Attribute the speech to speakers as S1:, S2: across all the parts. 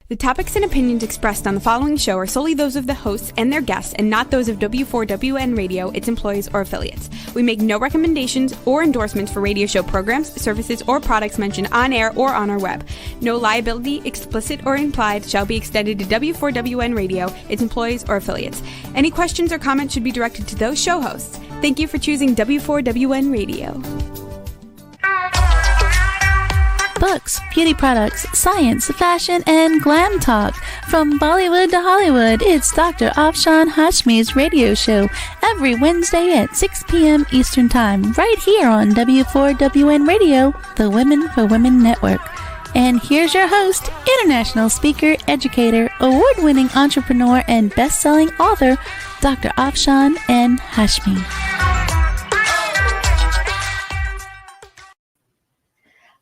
S1: The topics and opinions expressed on the following show are solely those of the hosts and their guests and not those of W4WN Radio, its employees, or affiliates. We make no recommendations or endorsements for radio show programs, services, or products mentioned on air or on our web. No liability, explicit or implied, shall be extended to W4WN Radio, its employees, or affiliates. Any questions or comments should be directed to those show hosts. Thank you for choosing W4WN Radio.
S2: Books, beauty products, science, fashion, and glam talk. From Bollywood to Hollywood, it's Dr. Afshan Hashmi's radio show every Wednesday at 6 p.m. Eastern Time, right here on W4WN Radio, the Women for Women Network. And here's your host, international speaker, educator, award-winning entrepreneur, and best-selling author, Dr. Afshan N. Hashmi.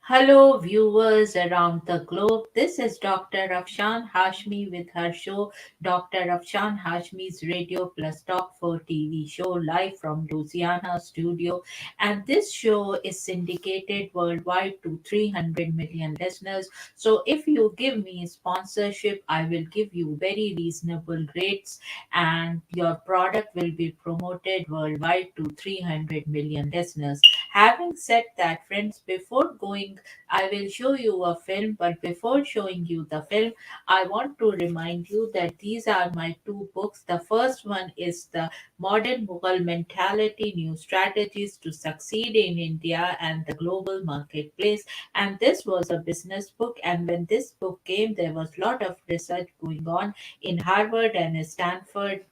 S3: Hello viewers around the globe. This is Dr. Afshan Hashmi with her show Dr. Afshan Hashmi's Radio Plus Talk for TV show live from Louisiana studio, and this show is syndicated worldwide to 300 million listeners. So if you give me sponsorship, I will give you very reasonable rates and your product will be promoted worldwide to 300 million listeners. Having said that, friends, before going I will show you a film, but before showing you the film, I want to remind you that these are my two books. The first one is The Modern Mughal Mentality, New Strategies to Succeed in India and the Global Marketplace. And this was a business book. And when this book came, there was a lot of research going on in Harvard and Stanford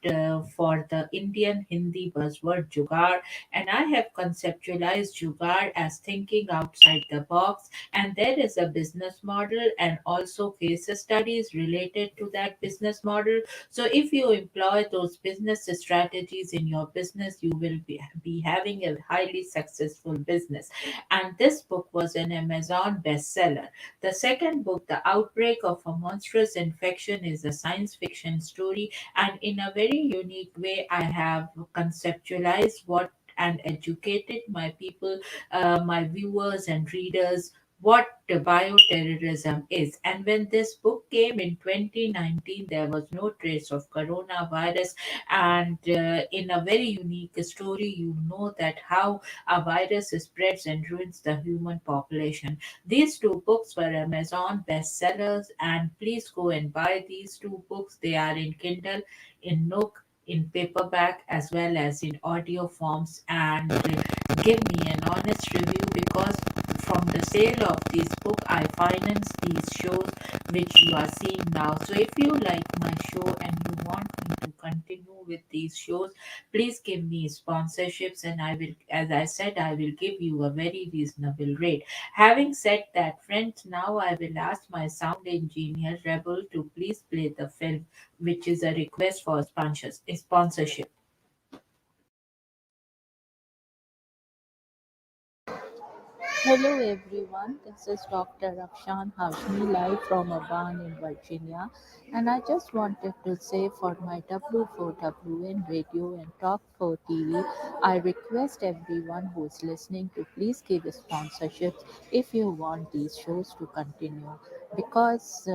S3: for the Indian Hindi buzzword Jugaad. And I have conceptualized Jugaad as thinking outside the box, and there is a business model and also case studies related to that business model. So if you employ those business strategies in your business, you will be having a highly successful business. And this book was an Amazon bestseller. The second book, The Outbreak of a Monstrous Infection, is a science fiction story, and in a very unique way I have conceptualized what and educated my people, my viewers and readers, what bioterrorism is. And when this book came in 2019, there was no trace of coronavirus. And in a very unique story, you know that how a virus spreads and ruins the human population. These two books were Amazon bestsellers, and please go and buy these two books. They are in Kindle, in Nook, in paperback, as well as in audio forms, and give me an honest review, because from the sale of this book I finance these shows which you are seeing now. So if you like my show and you want me to continue with these shows, please give me sponsorships, and I will, as I said, I will give you a very reasonable rate. Having said that, friends, now I will ask my sound engineer Rebel to please play the film, which is a request for sponsorship.
S4: Hello everyone, this is Dr. Afshan Hashmi live from a barn in Virginia, and I just wanted to say for my W4WN radio and Talk 4 TV, I request everyone who is listening to please give sponsorships if you want these shows to continue, because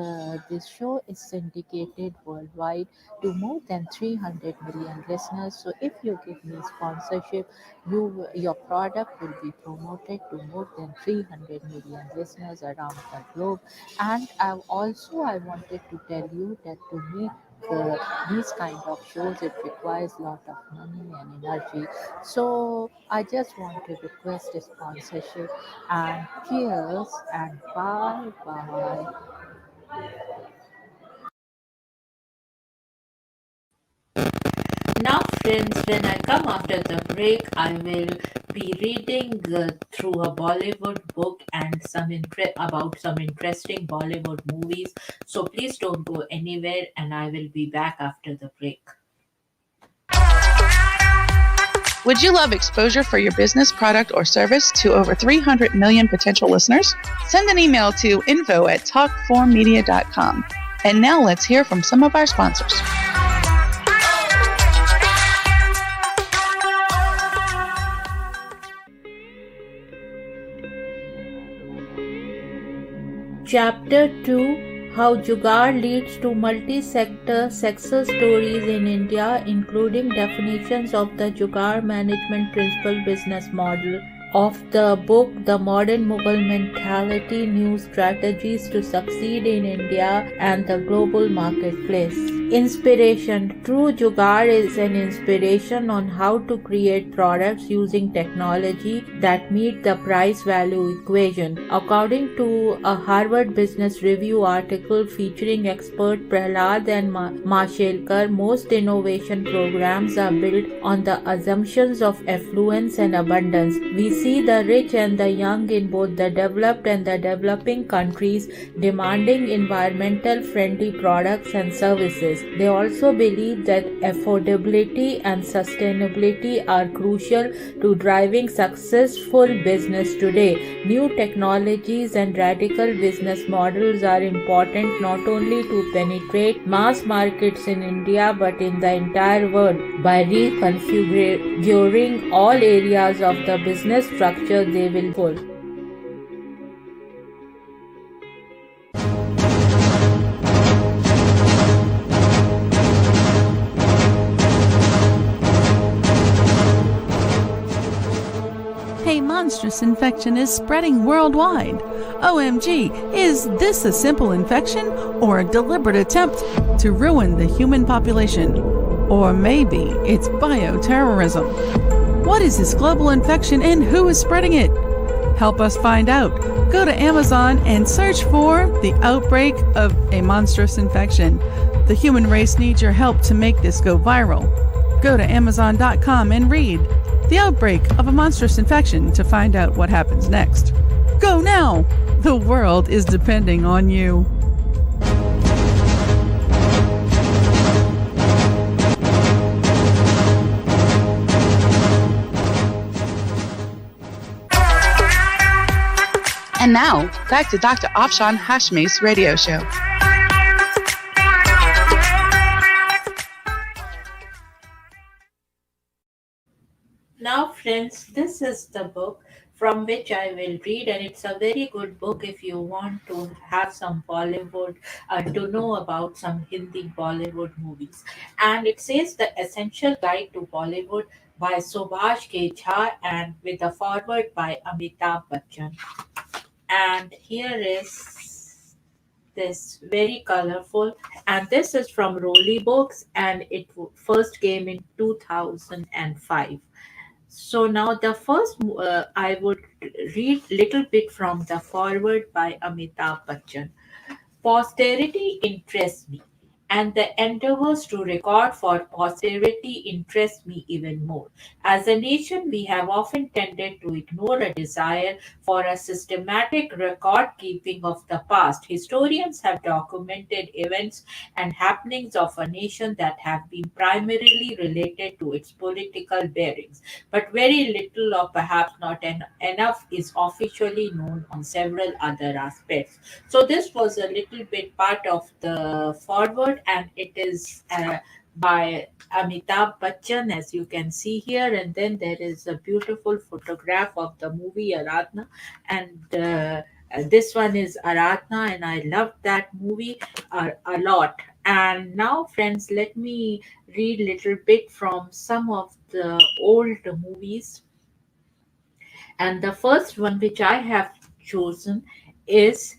S4: this show is syndicated worldwide to more than 300 million listeners. So if you give me sponsorship, your product will be promoted to more than 300 million listeners around the globe. And I wanted to tell you that to make these kind of shows, it requires a lot of money and energy. So I just want to request a sponsorship, and cheers and bye bye.
S3: Now, friends, when I come after the break, I will be reading through a Bollywood book and about some interesting Bollywood movies. So please don't go anywhere, and I will be back after the break.
S5: Would you love exposure for your business, product, or service to over 300 million potential listeners? Send an email to info@talk4media.com. And now let's hear from some of our sponsors.
S3: Chapter 2,
S4: how Jugaad leads to multi-sector success stories in India, including definitions of the Jugaad management principle business model of the book The Modern Mughal Mentality, New Strategies to Succeed in India and the Global Marketplace. Inspiration. True Jugaad is an inspiration on how to create products using technology that meet the price value equation. According to a Harvard Business Review article featuring expert Prahlad and Mashelkar, most innovation programs are built on the assumptions of affluence and abundance. We see the rich and the young in both the developed and the developing countries demanding environmental friendly products and services. They also believe that affordability and sustainability are crucial to driving successful business today. New technologies and radical business models are important not only to penetrate mass markets in India but in the entire world. By reconfiguring all areas of the business structure, they will pull.
S2: A monstrous infection is spreading worldwide. OMG, is this a simple infection or a deliberate attempt to ruin the human population? Or maybe it's bioterrorism. What is this global infection and who is spreading it? Help us find out. Go to Amazon and search for The Outbreak of A Monstrous Infection. The human race needs your help to make this go viral. Go to Amazon.com and read The Outbreak of a Monstrous Infection to find out what happens next. Go now! The world is depending on you.
S5: And now, back to Dr. Afshan Hashmi's radio show.
S3: Now, friends, this is the book from which I will read, and it's a very good book if you want to have some Bollywood, to know about some Hindi Bollywood movies. And it says The Essential Guide to Bollywood by Subhash K. Jha and with a foreword by Amitabh Bachchan. And here is this very colorful, and this is from Rolly Books, and it first came in 2005. So now the first, I would read little bit from the foreword by Amitabh Bachchan. Posterity interests me, and the endeavors to record for posterity interest me even more. As a nation, we have often tended to ignore a desire for a systematic record keeping of the past. Historians have documented events and happenings of a nation that have been primarily related to its political bearings, but very little or perhaps not enough is officially known on several other aspects. So this was a little bit part of the forward, and it is by Amitabh Bachchan, as you can see here. And then there is a beautiful photograph of the movie Aradhna, and this one is Aradhna, and I love that movie a lot. And now, friends, let me read little bit from some of the old movies. And the first one which I have chosen is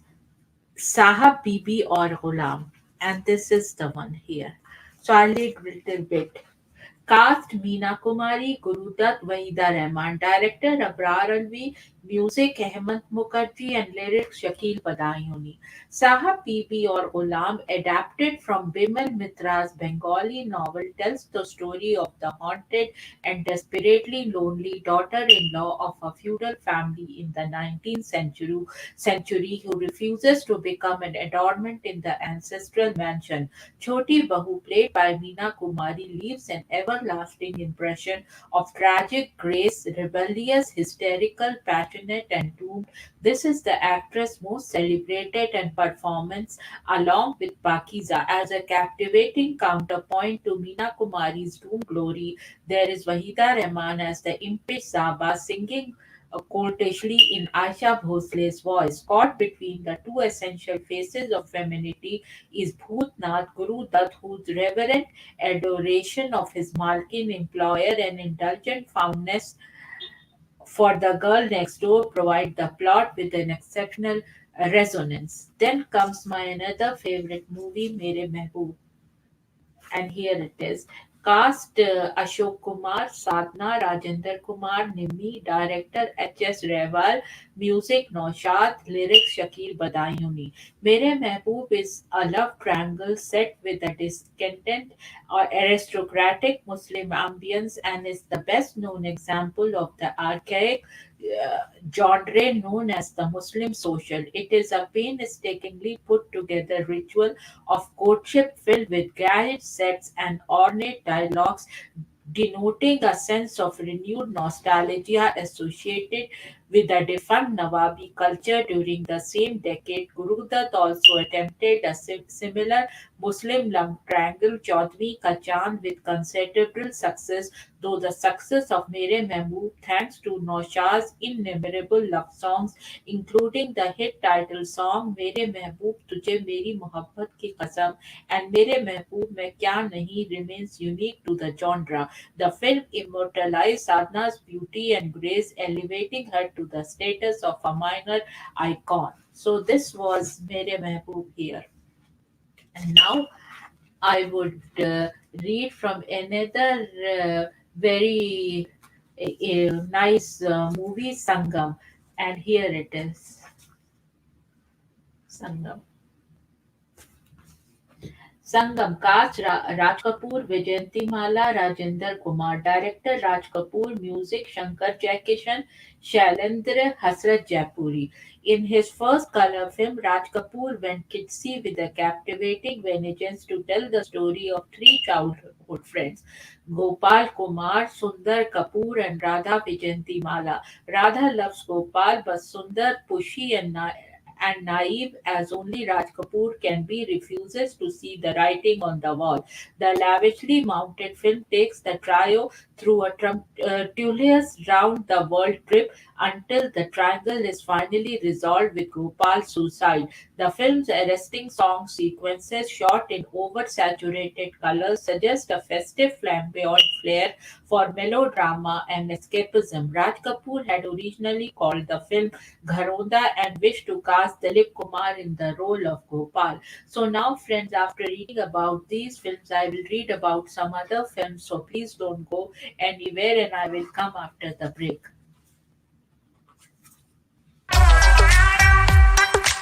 S3: Sahab Bibi or Ghulam. And this is the one here. So I'll read a little bit. Cast Meena Kumari, Gurudat, Wahida Rahman, director Abrar Alvi, music Hemant Mukherjee, and lyrics Shakil Badayuni. Sahab Bibi or Ghulam, adapted from Bimal Mitra's Bengali novel, tells the story of the haunted and desperately lonely daughter-in-law of a feudal family in the 19th century who refuses to become an adornment in the ancestral mansion. Choti Bahu, played by Meena Kumari, leaves an everlasting impression of tragic grace, rebellious, hysterical, passionate, and doomed. This is the actress most celebrated and performance, along with Pakiza, as a captivating counterpoint to Meena Kumari's doomed glory. There is Wahida Rahman as the impish Zaba singing courteously in Aisha Bhosle's voice. Caught between the two essential faces of femininity is Bhutnath, Guru Dutt, whose reverent adoration of his Malkin employer and indulgent fondness for the girl next door provide the plot with an exceptional resonance. Then comes my another favorite movie, Mere Mehboob, and here it is. Cast Ashok Kumar, Sadhna, Rajendra Kumar, Nimmi, director H.S. Rewal, music Naushad, lyrics Shakir Badayuni. Mere Mehboob is a love triangle set with a discontent or aristocratic Muslim ambience and is the best known example of the archaic genre known as the Muslim social. It is a painstakingly put together ritual of courtship filled with garage sets and ornate dialogues, denoting a sense of renewed nostalgia associated with the defunct Nawabi culture during the same decade. Guru Dutt also attempted a similar Muslim love triangle, Chaudhry Ka Chand, with considerable success, though the success of Mere Mehboob, thanks to Naushad's innumerable love songs, including the hit title song Mere Mehboob Tujhe Meri Mohabbat Ki Qasam and Mere Mehboob Main Kya Nahi, remains unique to the genre. The film immortalized Sadhna's beauty and grace, elevating her to the status of a minor icon. So this was Mere Mehboob here. And now I would read from another very nice movie, Sangam. And here it is. Sangam. Sangam cast Raj Kapoor, Vijayantimala, Rajendra Kumar, director Raj Kapoor, music Shankar Jaikishan, Shailendra Hasrat Jaipuri. In his first color film, Raj Kapoor went kitsy with a captivating vengeance to tell the story of three childhood friends, Gopal Kumar, Sundar Kapoor, and Radha Vijayantimala. Radha loves Gopal, but Sundar, pushy and naive as only Raj Kapoor can be, refuses to see the writing on the wall. The lavishly mounted film takes the trio through a tumultuous round-the-world trip until the triangle is finally resolved with Gopal's suicide. The film's arresting song sequences, shot in oversaturated colors, suggest a festive flamboyant flair for melodrama and escapism. Raj Kapoor had originally called the film Gharonda and wished to cast Dilip Kumar in the role of Gopal. So now, friends, after reading about these films, I will read about some other films. So please don't go anywhere, and I will come after the break.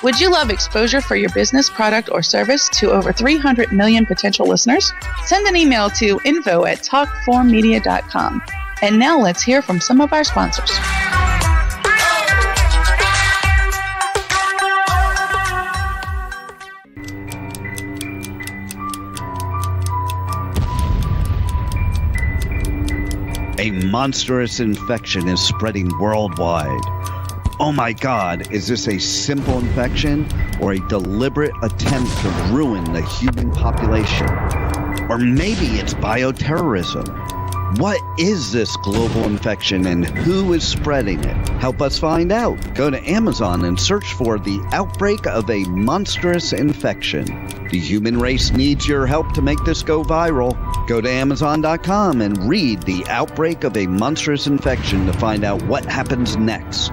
S5: Would you love exposure for your business, product, or service to over 300 million potential listeners? Send an email to info@talk4media.com. And now let's hear from some of our sponsors.
S6: A monstrous infection is spreading worldwide. Oh my God, is this a simple infection or a deliberate attempt to ruin the human population? Or maybe it's bioterrorism. What is this global infection and who is spreading it? Help us find out. Go to Amazon and search for The Outbreak of a Monstrous Infection. The human race needs your help to make this go viral. Go to Amazon.com and read The Outbreak of a Monstrous Infection to find out what happens next.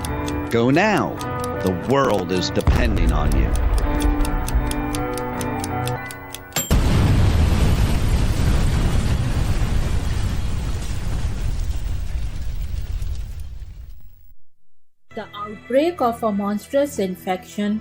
S6: Go now. The world is depending on you.
S3: The Outbreak of a Monstrous Infection,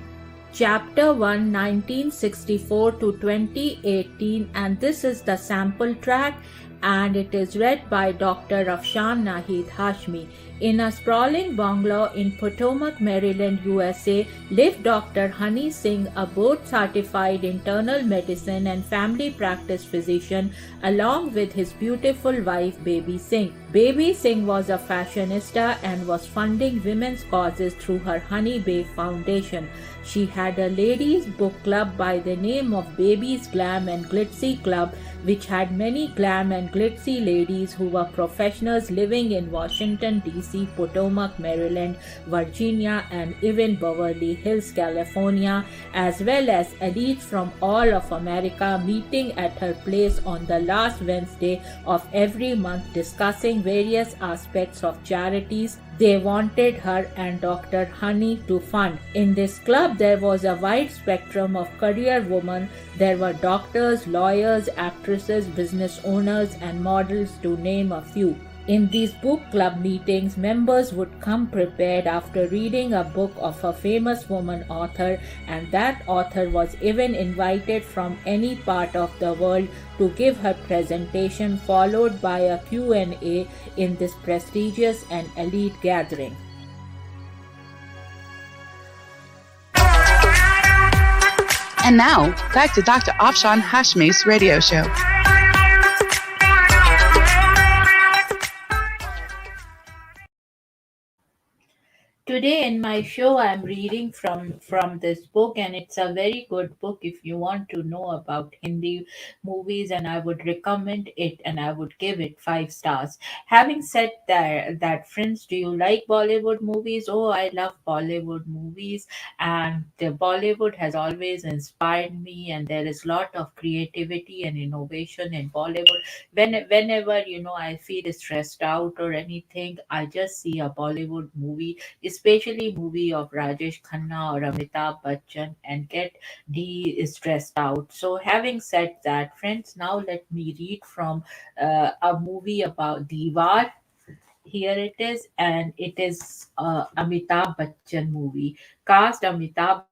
S3: Chapter 1, 1964 to 2018, and this is the sample track, and it is read by Dr. Afshan Nahid Hashmi. In a sprawling bungalow in Potomac, Maryland, USA, lived Dr. Honey Singh, a board-certified internal medicine and family practice physician, along with his beautiful wife, Baby Singh. Baby Singh was a fashionista and was funding women's causes through her Honey Bay Foundation. She had a ladies' book club by the name of Baby's Glam and Glitzy Club, which had many glam and glitzy ladies who were professionals living in Washington, D.C. DC, Potomac, Maryland, Virginia, and even Beverly Hills, California, as well as elites from all of America meeting at her place on the last Wednesday of every month discussing various aspects of charities they wanted her and Dr. Honey to fund. In this club, there was a wide spectrum of career women. There were doctors, lawyers, actresses, business owners, and models, to name a few. In these book club meetings, members would come prepared after reading a book of a famous woman author, and that author was even invited from any part of the world to give her presentation, followed by a Q&A in this prestigious and elite gathering.
S5: And now, back to Dr. Afshan Hashmi's radio show.
S3: Today in my show, I'm reading from this book, and it's a very good book if you want to know about Hindi movies, and I would recommend it, and I would give it 5 stars. Having said that, friends, do you like Bollywood movies? Oh, I love Bollywood movies, and Bollywood has always inspired me, and there is a lot of creativity and innovation in Bollywood. Whenever I feel stressed out or anything, I just see a Bollywood movie, especially movie of Rajesh Khanna or Amitabh Bachchan, and get de-stressed out. So having said that, friends, now let me read from a movie about Diwar. Here it is, and it is Amitabh Bachchan movie. Cast: Amitabh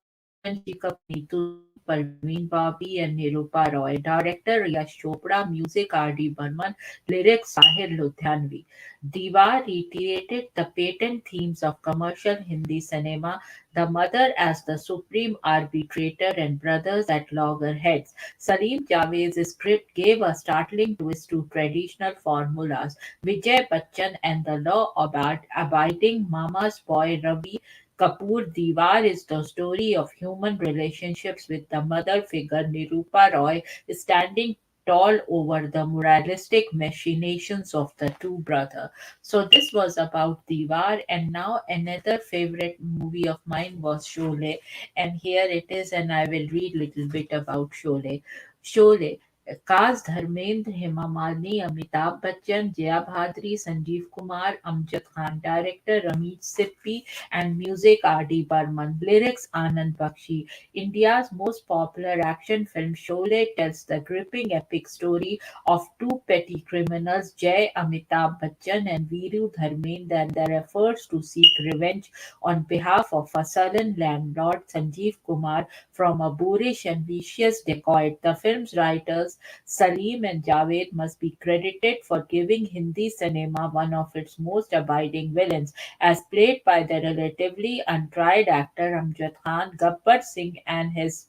S3: Bachchan, Shikha Neetu Singh, Parveen Babi, and Nirupa Roy. Director: Yash Chopra. Music: R.D. Burman. Lyrics: Sahir Ludhianvi. Diwar reiterated the patent themes of commercial Hindi cinema: the mother as the supreme arbitrator and brothers at loggerheads. Salim Javed's script gave a startling twist to traditional formulas. Vijay Bachchan and the law-abiding mama's boy Ravi Kapoor. Diwar is the story of human relationships, with the mother figure Nirupa Roy standing tall over the moralistic machinations of the two brothers. So this was about Diwar, and now another favorite movie of mine was Sholay, and here it is, and I will read little bit about Sholay. Sholay. Cast: Dharmendra, Hema Malini, Amitabh Bachchan, Jaya Bhadri, Sanjeev Kumar, Amjad Khan. Director: Ramesh Sippy, and music: R.D. Burman. Lyrics: Anand Bakshi. India's most popular action film, Sholay tells the gripping epic story of two petty criminals, Jay Amitabh Bachchan and Viru Dharmendra, and their efforts to seek revenge on behalf of a sullen landlord, Sanjeev Kumar, from a boorish and vicious dacoit. The film's writers, Salim and Javed, must be credited for giving Hindi cinema one of its most abiding villains, as played by the relatively untried actor Amjad Khan. Gabbar Singh and his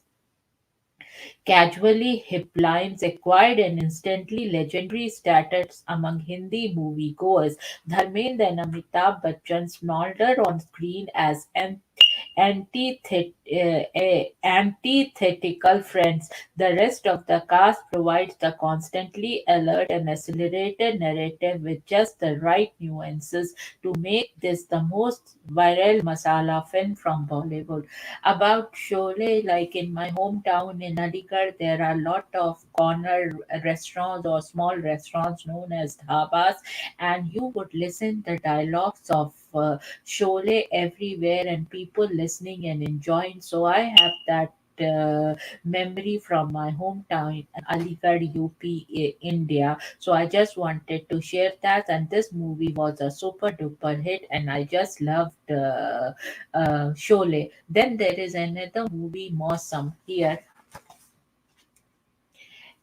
S3: casually hip lines acquired an instantly legendary status among Hindi moviegoers. Dharmendra and Amitabh Bachchan smolder on screen as antithetical friends. The rest of the cast provides the constantly alert and accelerated narrative with just the right nuances to make this the most viral masala film from Bollywood. About Sholay, like in my hometown in Aligarh, there are a lot of corner restaurants or small restaurants known as dhabas, and you would listen the dialogues of Sholay everywhere, and people listening and enjoying. So I have that memory from my hometown, Aligarh, UP, India. So I just wanted to share that. And this movie was a super duper hit, and I just loved Sholay. Then there is another movie, Mosam, here,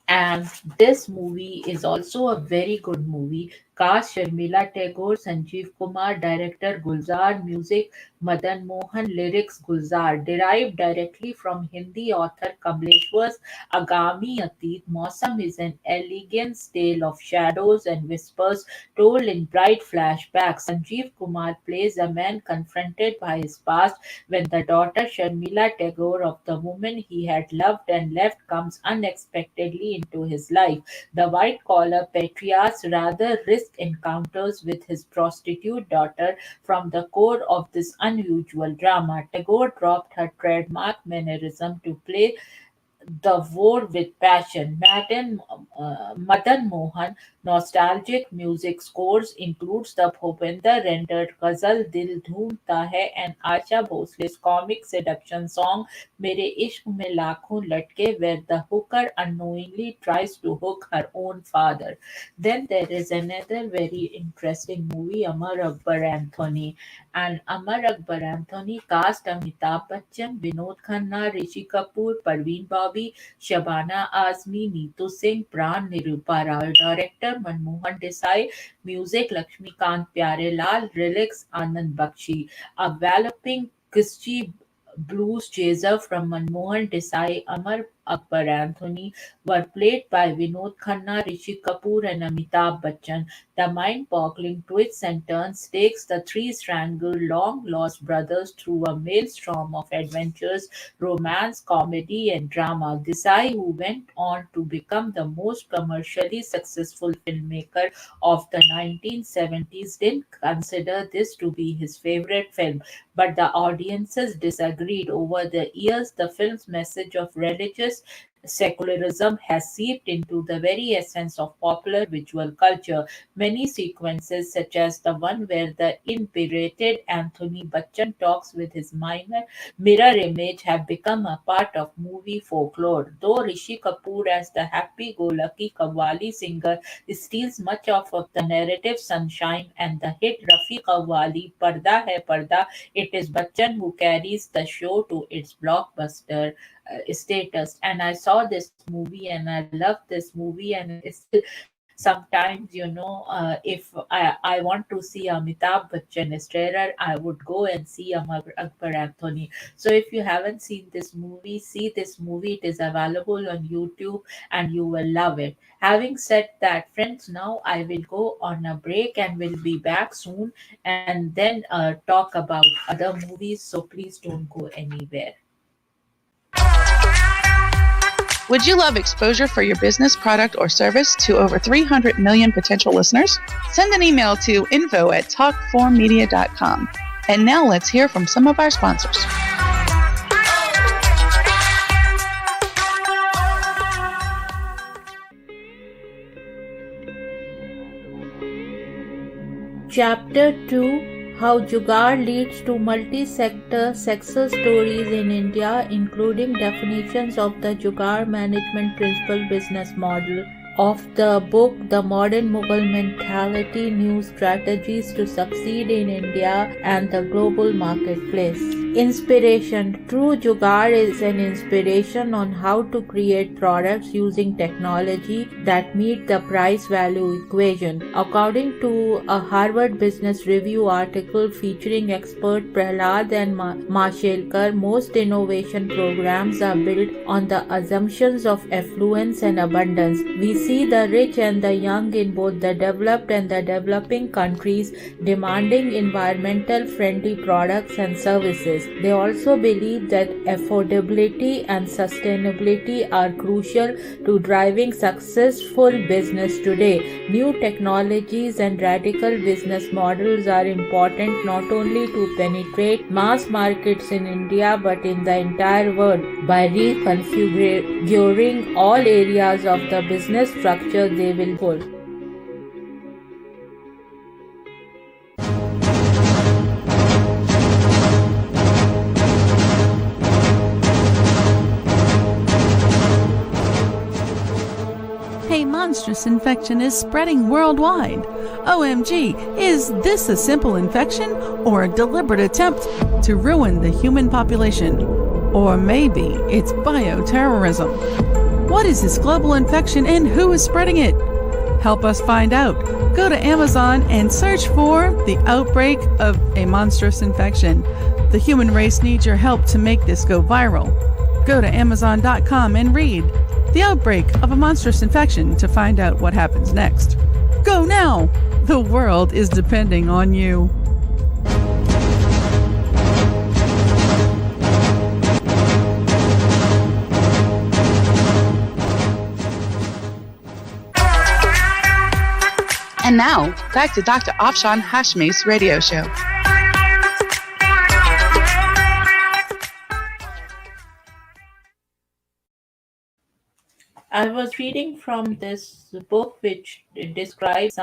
S3: and this movie is also a very good movie. Cast: Sharmila Tagore, Sanjeev Kumar. Director: Gulzar. Music: Madan Mohan. Lyrics: Gulzar. Derived directly from Hindi author Kamleshwar's Agami Atit, Mausam is an elegant tale of shadows and whispers told in bright flashbacks. Sanjeev Kumar plays a man confronted by his past when the daughter Sharmila Tagore of the woman he had loved and left comes unexpectedly into his life. The white collar patriarch's rather risk encounters with his prostitute daughter from the core of this unusual drama. Tagore dropped her trademark mannerism to play the war with passion. Madan Mohan nostalgic music scores includes the Bhupender rendered ghazal Dil Dhoomta Hai and Asha Bhosle's comic seduction song Mere Ishq Mein Lakhon Latke, where the hooker unknowingly tries to hook her own father. Then there is another very interesting movie, Amar Akbar Anthony. And Amar Akbar Anthony cast Amitabh Bachchan, Vinod Khanna, Rishi Kapoor, Parveen Babi, Shabana Azmi, Neetu Singh, Pran Nirupa Rao, director Manmohan Desai, music Lakshmikant Pyarelal, lyrics Anand Bakshi. A galloping Christy blues chaser from Manmohan Desai, Amar Akbar Anthony were played by Vinod Khanna, Rishi Kapoor, and Amitabh Bachchan. The mind-boggling twists and turns takes the three strangled, long-lost brothers through a maelstrom of adventures, romance, comedy, and drama. Desai, who went on to become the most commercially successful filmmaker of the 1970s, didn't consider this to be his favorite film, but the audiences disagreed. Over the years, the film's message of religious secularism has seeped into the very essence of popular visual culture. Many sequences, such as the one where the inebriated Anthony Bachchan talks with his mirror image, have become a part of movie folklore. Though Rishi Kapoor, as the happy go lucky Qawwali singer, steals much of the narrative sunshine and the hit Rafi Qawwali Parda Hai Parda, it is Bachchan who carries the show to its blockbuster status. And I saw this movie and I love this movie, and it's still sometimes, if I want to see Amitabh Bachchan trailer, I would go and see Amar Akbar Anthony. So if you haven't seen this movie, see this movie. It is available on YouTube and you will love it. Having said that, friends, now I will go on a break and will be back soon and then talk about other movies. So please don't go anywhere.
S5: Would you love exposure for your business, product, or service to over 300 million potential listeners? Send an email to info@talk4media.com. And now let's hear from some of our sponsors.
S3: Chapter 2, How Jugaad Leads to Multi-Sector Success Stories in India, including definitions of the Jugaad Management Principle business model of the book The Modern Mughal Mentality, New Strategies to Succeed in India and the Global Marketplace. Inspiration. True Jugaad is an inspiration on how to create products using technology that meet the price-value equation. According to a Harvard Business Review article featuring expert Prahlad and Mashelkar, most innovation programs are built on the assumptions of affluence and abundance. We see the rich and the young in both the developed and the developing countries demanding environmental friendly products and services. They also believe that affordability and sustainability are crucial to driving successful business today. New technologies and radical business models are important not only to penetrate mass markets in India but in the entire world. By reconfiguring all areas of the business structure, they will pull.
S2: A monstrous infection is spreading worldwide. OMG, is this a simple infection or a deliberate attempt to ruin the human population? Or maybe it's bioterrorism. What is this global infection and who is spreading it? Help us find out. Go to Amazon and search for The Outbreak of A Monstrous Infection. The human race needs your help to make this go viral. Go to Amazon.com and read The Outbreak of a Monstrous Infection to find out what happens next. Go now! The world is depending on you.
S5: And now, back to Dr. Afshan Hashmi's radio show.
S3: I was reading from this book which describes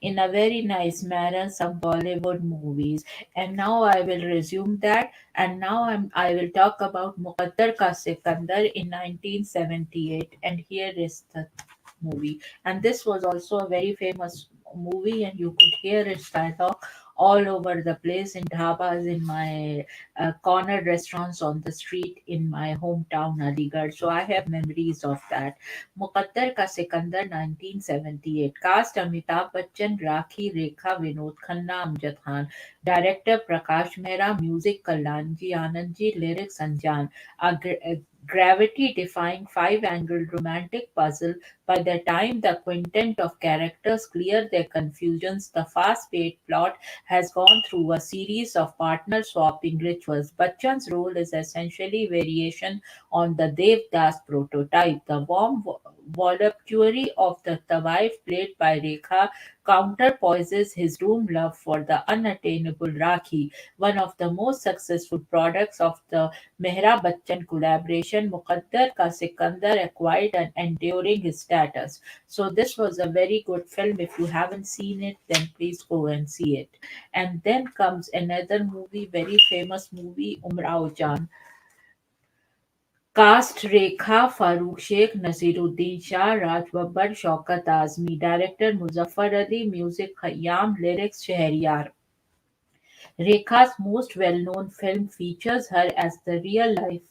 S3: in a very nice manner some Bollywood movies, and now I will resume that. And now I will talk about Muqaddar Ka Sikandar in 1978, and here is the movie. And this was also a very famous movie, and you could hear its dialogue all over the place in dhabas, in my corner restaurants on the street in my hometown Aligarh. So I have memories of that. मुकद्दर का Sikandar 1978 cast Amitabh Bachchan राखी रेखा Vinod Khanna Amjad Khan director Prakash Mehra music कल्याण जी Anand ji lyrics अनजान a gravity defying five angled romantic puzzle. By the time the quintet of characters clear their confusions, the fast paced plot has gone through a series of partner swapping rituals. Bachchan's role is essentially variation on the Dev Das prototype. The warm voluptuary of the wife played by Rekha counterpoises his doomed love for the unattainable Rakhi. One of the most successful products of the Mehra Bachchan collaboration, Muqaddar Ka Sikandar acquired an enduring status. So this was a very good film. If you haven't seen it, then please go and see it. And then comes another movie, very famous movie, Umrao Jan. Cast Rekha, Farooq Sheikh, Naseeruddin Shah, Raj Babbar, Shaukat Azmi. Director Muzaffar Ali, music Khayyam, lyrics Shahriyar. Rekha's most well-known film features her as the real-life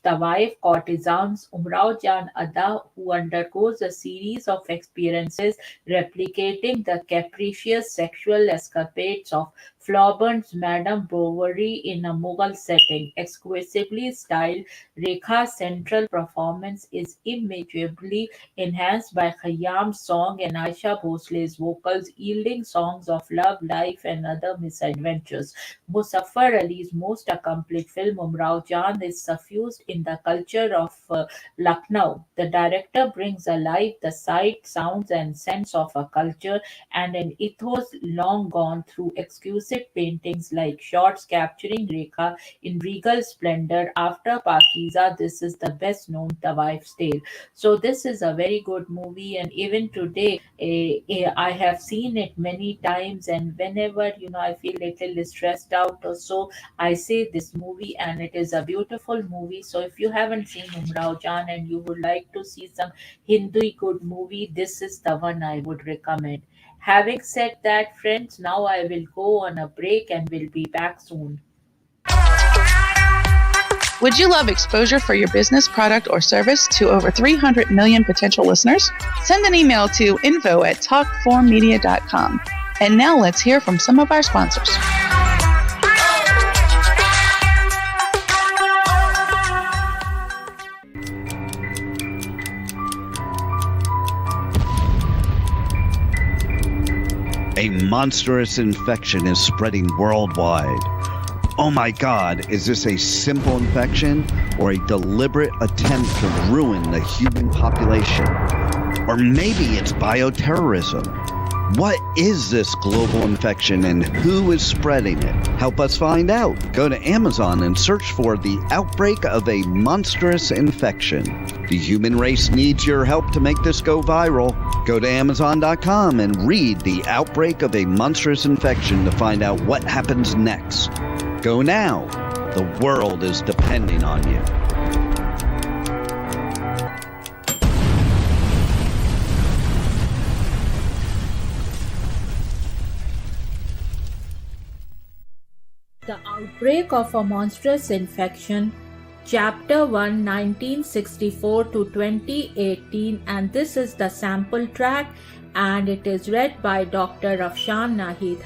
S3: Tawaif courtesan Umrao Jan Ada, who undergoes a series of experiences replicating the capricious sexual escapades of Flaubert's Madame Bovary in a Mughal setting. Exquisitely styled, Rekha's central performance is immeasurably enhanced by Khayyam's song and Aisha Bhosle's vocals, yielding songs of love, life, and other misadventures. Muzaffar Ali's most accomplished film, Umrao Jan, is suffused in the culture of Lucknow. The director brings alive the sight, sounds, and sense of a culture and an ethos long gone through exquisite paintings like shots capturing Rekha in regal splendor. After Pakiza, this is the best known Tawaif's tale. So this is a very good movie, and even today I have seen it many times, and whenever I feel little stressed out or so, I say this movie, and it is a beautiful movie. So if you haven't seen Umrao Jan and you would like to see some Hindi good movie, this is the one I would recommend. Having said that, friends, now I will go on a break and will be back soon.
S5: Would you love exposure for your business, product, or service to over 300 million potential listeners? Send an email to info@talk4media.com. And now let's hear from some of our sponsors.
S6: A monstrous infection is spreading worldwide. Oh my God, is this a simple infection or a deliberate attempt to ruin the human population? Or maybe it's bioterrorism. What is this global infection and who is spreading it? Help us find out. Go to Amazon and search for the outbreak of a monstrous infection. The human race needs your help to make this go viral. Go to Amazon.com and read The Outbreak of a Monstrous Infection to find out what happens next. Go now. The world is depending on you.
S3: The Outbreak of a Monstrous Infection, Chapter 1, 1964 to 2018, and this is the sample track, and it is read by Dr. Afshan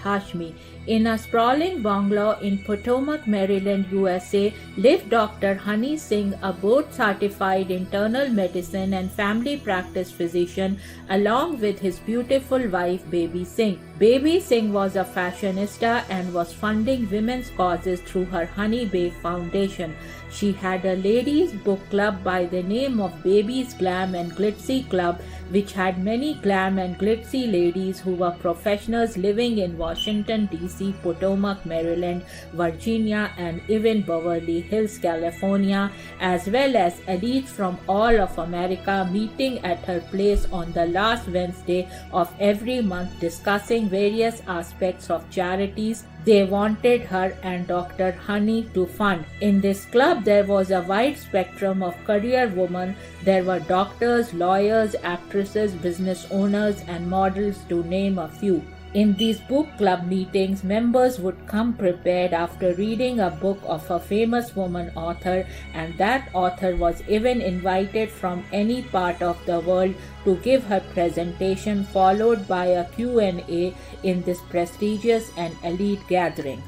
S3: Hashmi. In a sprawling bungalow in Potomac, Maryland, USA, lived Dr. Honey Singh, a board certified internal medicine and family practice physician, along with his beautiful wife, Baby Singh. Baby Singh was a fashionista and was funding women's causes through her Honey Babe Foundation. She had a ladies' book club by the name of Baby's Glam and Glitzy Club, which had many glam and glitzy ladies who were professionals living in Washington, D.C., Potomac, Maryland, Virginia, and even Beverly Hills, California, as well as elites from all of America meeting at her place on the last Wednesday of every month discussing various aspects of charities they wanted her and Dr. Honey to fund. In this club, there was a wide spectrum of career women. There were doctors, lawyers, actresses, business owners, and models, to name a few. In these book club meetings, members would come prepared after reading a book of a famous woman author, and that author was even invited from any part of the world to give her presentation, followed by a Q&A in this prestigious and elite gathering.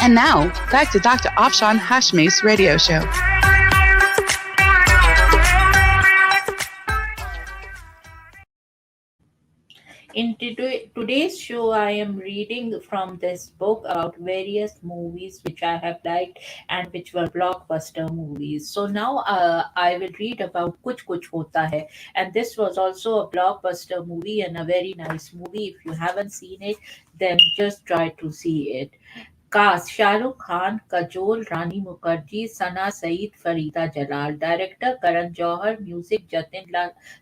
S5: And now, back to Dr. Afshan Hashmi's radio show.
S3: In today's show, I am reading from this book about various movies which I have liked and which were blockbuster movies. So now I will read about Kuch Kuch Hota Hai, and this was also a blockbuster movie and a very nice movie. If you haven't seen it, then just try to see it. Cast Shahrukh Khan, Kajol, Rani Mukherjee, Sana Saeed, Farida Jalal. Director Karan Johar. Music Jatin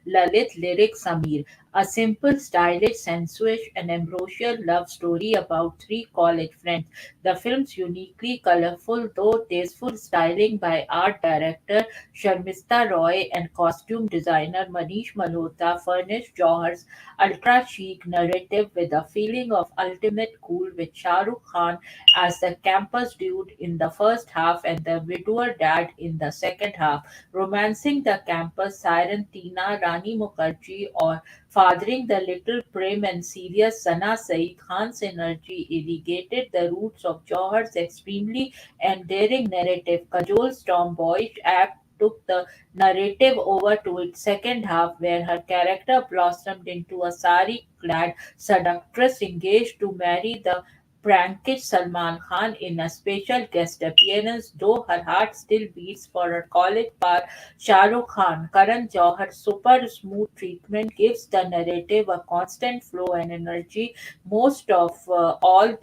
S3: Lalit. Lyrics Samir. A simple, stylish, sensuous, and ambrosial love story about three college friends. The film's uniquely colorful, though tasteful styling by art director Sharmista Roy and costume designer Manish Malhotra furnished Johar's ultra chic narrative with a feeling of ultimate cool, with Shah Rukh Khan as the campus dude in the first half and the widower dad in the second half, romancing the campus siren Tina Rani Mukherjee or fathering the little prim and serious Sana Saeed. Khan's energy irrigated the roots of Jauhar's extremely endearing narrative. Kajol's tomboyish act took the narrative over to its second half, where her character blossomed into a sari clad seductress engaged to marry the prankish Salman Khan in a special guest appearance, though her heart still beats for her college par Shah Rukh Khan. Karan Johar's super smooth treatment gives the narrative a constant flow and energy. Most of all,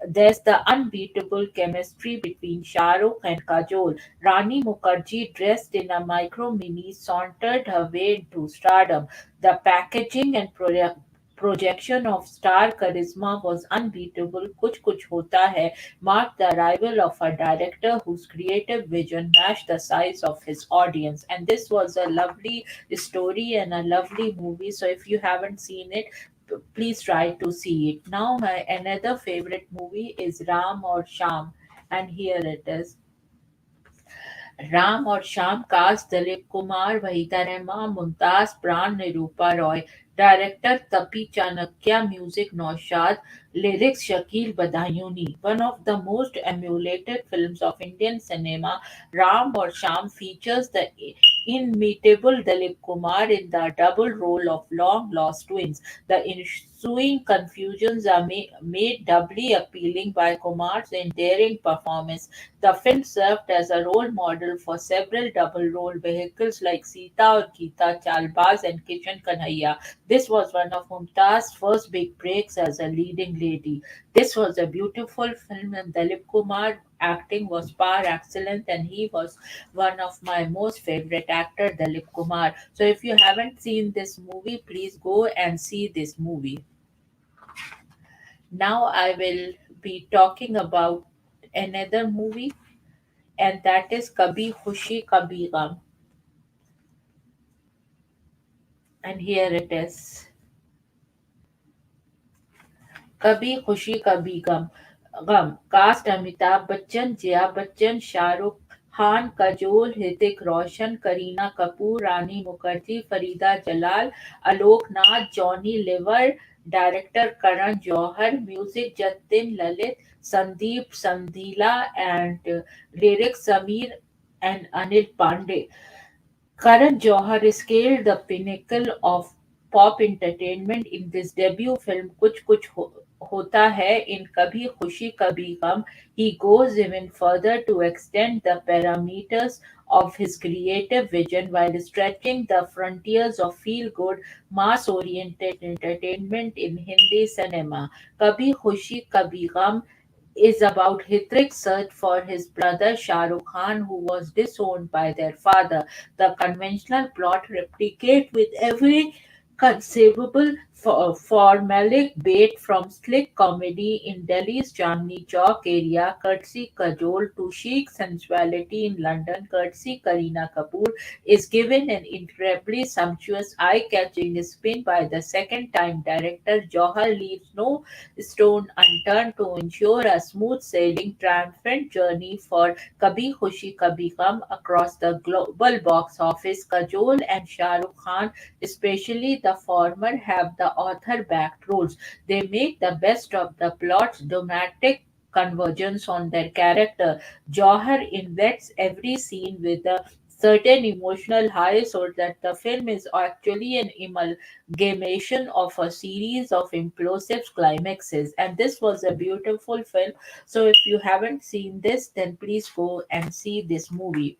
S3: there's the unbeatable chemistry between Shah Rukh and Kajol. Rani Mukherjee, dressed in a micro mini, sauntered her way into stardom. The packaging and projection of star charisma was unbeatable. Kuch Kuch Hota Hai marked the arrival of a director whose creative vision matched the size of his audience. And this was a lovely story and a lovely movie. So if you haven't seen it, please try to see it. Now, my another favorite movie is Ram or Sham, and here it is. Ram और Shyam cast Dilip Kumar Waheeda Rehman Mumtaz Pran Nirupa Roy director Tapi Chanakya music Naushad lyrics Shakil Badayuni. One of the most emulated films of Indian cinema, Ram or Sham features the inimitable Dilip Kumar in the double role of long lost twins. The ensuing confusions are made doubly appealing by Kumar's endearing performance. The film served as a role model for several double role vehicles like Sita or Geeta Chalbaz and Kishan Kanhaiya. This was one of Mumtaz's first big breaks as a leading lady. This was a beautiful film, and Dilip Kumar acting was par excellent, and he was one of my most favorite actor, Dilip Kumar. So if you haven't seen this movie, please go and see this movie. Now I will be talking about another movie, and that is Kabhi Khushi Kabhi Gum. And here it is. कभी खुशी कभी गम. Cast Amitabh Bachchan, Jaya Bachchan, Shah Rukh Khan, Kajol, Hrithik Roshan, Kareena Kapoor, Rani Mukherjee, Farida Jalal, Alok Nath, Johnny Lever, director Karan Johar, music Jatin Lalit, Sandeep Sandila, and lyrics Samir and Anil Pandey. Karan Johar scaled the pinnacle of pop entertainment in this debut film Kuch Kuch Hota Hai in Kabhi Khushi Kabhi Gum. He goes even further to extend the parameters of his creative vision while stretching the frontiers of feel-good, mass-oriented entertainment in Hindi cinema. Kabhi Khushi Kabhi Gum is about Hrithik's search for his brother Shah Rukh Khan, who was disowned by their father. The conventional plot replicate with every conceivable formalic bait from slick comedy in Delhi's Chandni Chowk area, courtesy Kajol, to chic sensuality in London, courtesy Kareena Kapoor, is given an incredibly sumptuous, eye-catching spin by the second-time director. Johar leaves no stone unturned to ensure a smooth sailing, triumphant journey for Kabhi Khushi Kabhi Gum across the global box office. Kajol and Shah Rukh Khan, especially the former, have the author-backed roles. They make the best of the plot's dramatic convergence on their character. Johar invests every scene with a certain emotional high so that the film is actually an amalgamation of a series of implosive climaxes. And this was a beautiful film. So if you haven't seen this, then please go and see this movie.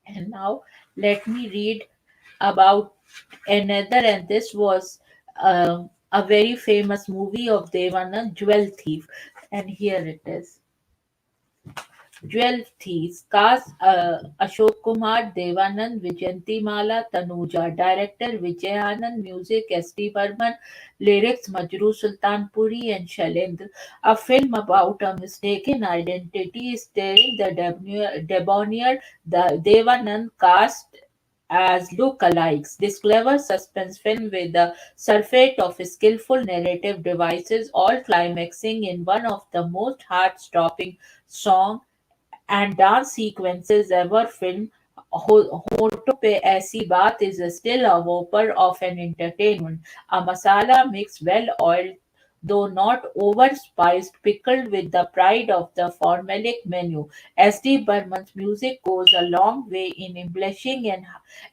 S3: And now let me read about another, and this was a very famous movie of Devanand, Jewel Thief. And here it is. Jewel Thieves, cast Ashok Kumar, Devanand, Vijayantimala, Tanuja, director Vijayanand, music S.D. Burman, lyrics Majru Sultanpuri and Shailendra. A film about a mistaken identity starring the debonair the Devanand cast as look-alikes. This clever suspense film with a surfeit of skillful narrative devices, all climaxing in one of the most heart-stopping song and dance sequences ever filmed. होठों पे ऐसी बात is still a whopper of an entertainment. A masala mix, well oiled, though not over-spiced, pickled with the pride of the formalic menu. S.D. Burman's music goes a long way in embellishing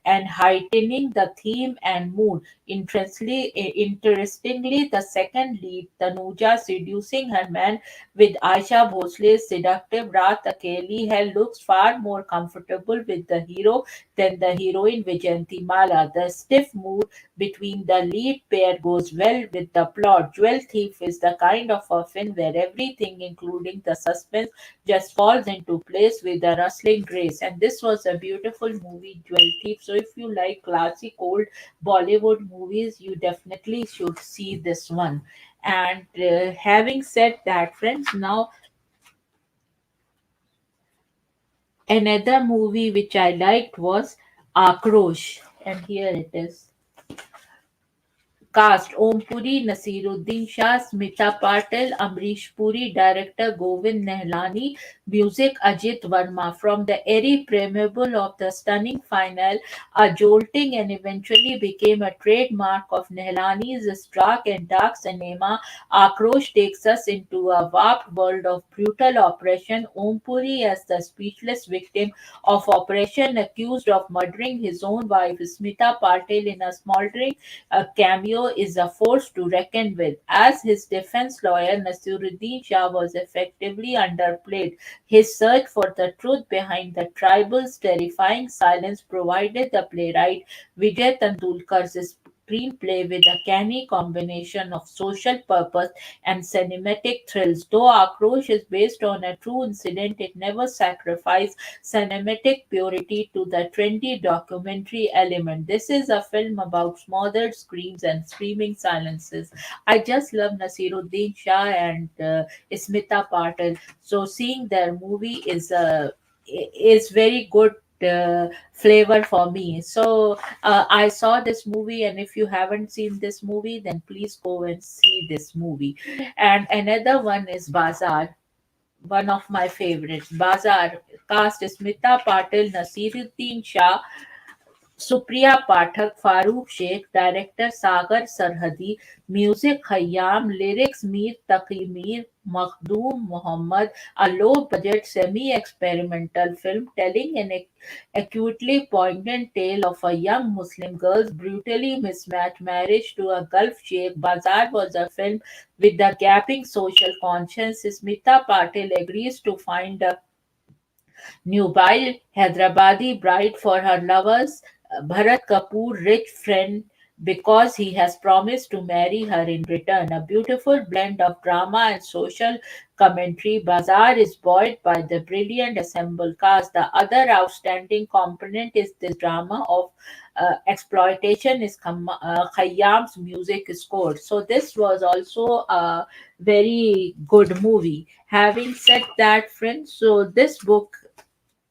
S3: and heightening the theme and mood. Interestingly, the second lead, Tanuja, seducing her man with Aisha Bhosle's seductive Raat Akeli Hai, looks far more comfortable with the hero than the heroine Vijayanti Mala. The stiff mood between the lead pair goes well with the plot. Jewel Thief is the kind of a film where everything, including the suspense, just falls into place with a rustling grace. And this was a beautiful movie, Jewel Thief. So if you like classic old Bollywood movies, you definitely should see this one. And having said that, friends, now another movie which I liked was Akrosh, and here it is. Cast Om Puri, Nasiruddin Shah, Smita Patel, Amrish Puri, director Govind Nehlani, music Ajit Verma. From the airy preamble of the stunning final, a jolting and eventually became a trademark of Nehlani's stark and dark cinema, Akrosh takes us into a warped world of brutal oppression. Om Puri as the speechless victim of oppression, accused of murdering his own wife Smita Patel in a smoldering cameo, is a force to reckon with. As his defense lawyer, Nasiruddin Shah was effectively underplayed. His search for the truth behind the tribal's terrifying silence provided the playwright Vijay Tendulkar's screenplay with a canny combination of social purpose and cinematic thrills. Though Akrosh is based on a true incident, it never sacrificed cinematic purity to the trendy documentary element. This is a film about smothered screams and screaming silences. I just love Nasiruddin Shah and Smita Patel. So seeing their movie is very good flavor for me. So I saw this movie, and if you haven't seen this movie, then please go and see this movie. And another one is Bazaar. one of my favorites. Bazaar cast Smita Patil, Nasiruddin Shah, Supriya Pathak, Farooq Sheikh, director Sagar Sarhadi, music Khayyam, lyrics Mir Taqi Mir, Makhdoom Muhammad, a low-budget semi-experimental film telling an acutely poignant tale of a young Muslim girl's brutally mismatched marriage to a Gulf sheikh. Bazaar was a film with the gaping social conscience. Smita Patil agrees to find a nubile Hyderabadi bride for her lover's Bharat Kapoor rich friend because he has promised to marry her in return. A beautiful blend of drama and social commentary. Bazaar is buoyed by the brilliant ensemble cast. The other outstanding component is this drama of exploitation is Khayyam's music score. So this was also a very good movie. Having said that, friends, so this book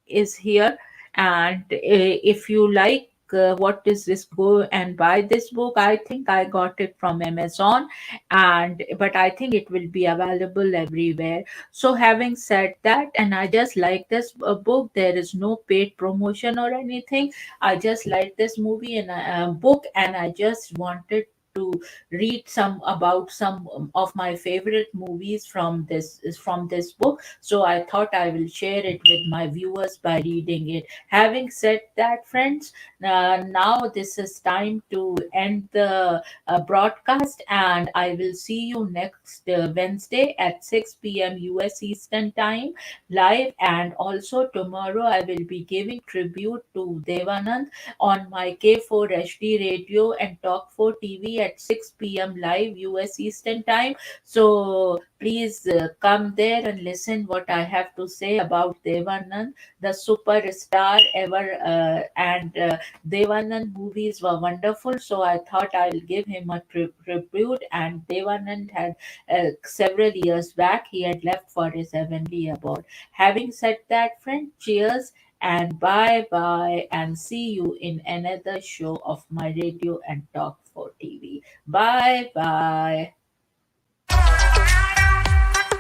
S3: is here, and if you like what is this, go and buy this book. I think I got it from Amazon, and but I think it will be available everywhere. So having said that, and I just like this book, there is no paid promotion or anything. I just like this movie and book, and I just wanted to read some about some of my favorite movies from this book. So I thought I will share it with my viewers by reading it. Having said that, friends, now this is time to end the broadcast, and I will see you next Wednesday at 6 p.m. US Eastern Time live. And also tomorrow, I will be giving tribute to Devanand on my K4 HD radio and Talk 4 TV at 6 p.m. live US Eastern Time. So please come there and listen what I have to say about Devanand, the superstar ever. And Devanand movies were wonderful, so I thought I'll give him a tribute. And Devanand had several years back, he had left for his heavenly abode. Having said that, friend, cheers and bye bye, and see you in another show of my radio and talk for TV. Bye bye.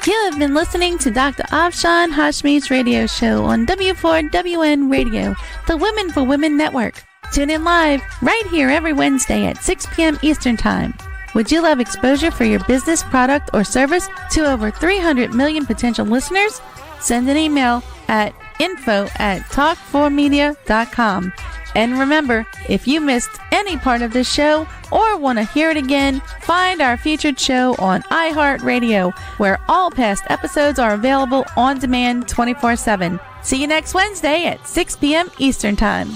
S2: You have been listening to Dr. Afshan Hashmi's radio show on W4WN Radio, the Women for Women Network. Tune in live right here every Wednesday at 6 p.m. Eastern Time. Would you love exposure for your business, product, or service to over 300 million potential listeners? Send an email at info@talk4media.com. And remember, if you missed any part of this show or want to hear it again, find our featured show on iHeartRadio, where all past episodes are available on demand 24/7. See you next Wednesday at 6 p.m. Eastern Time.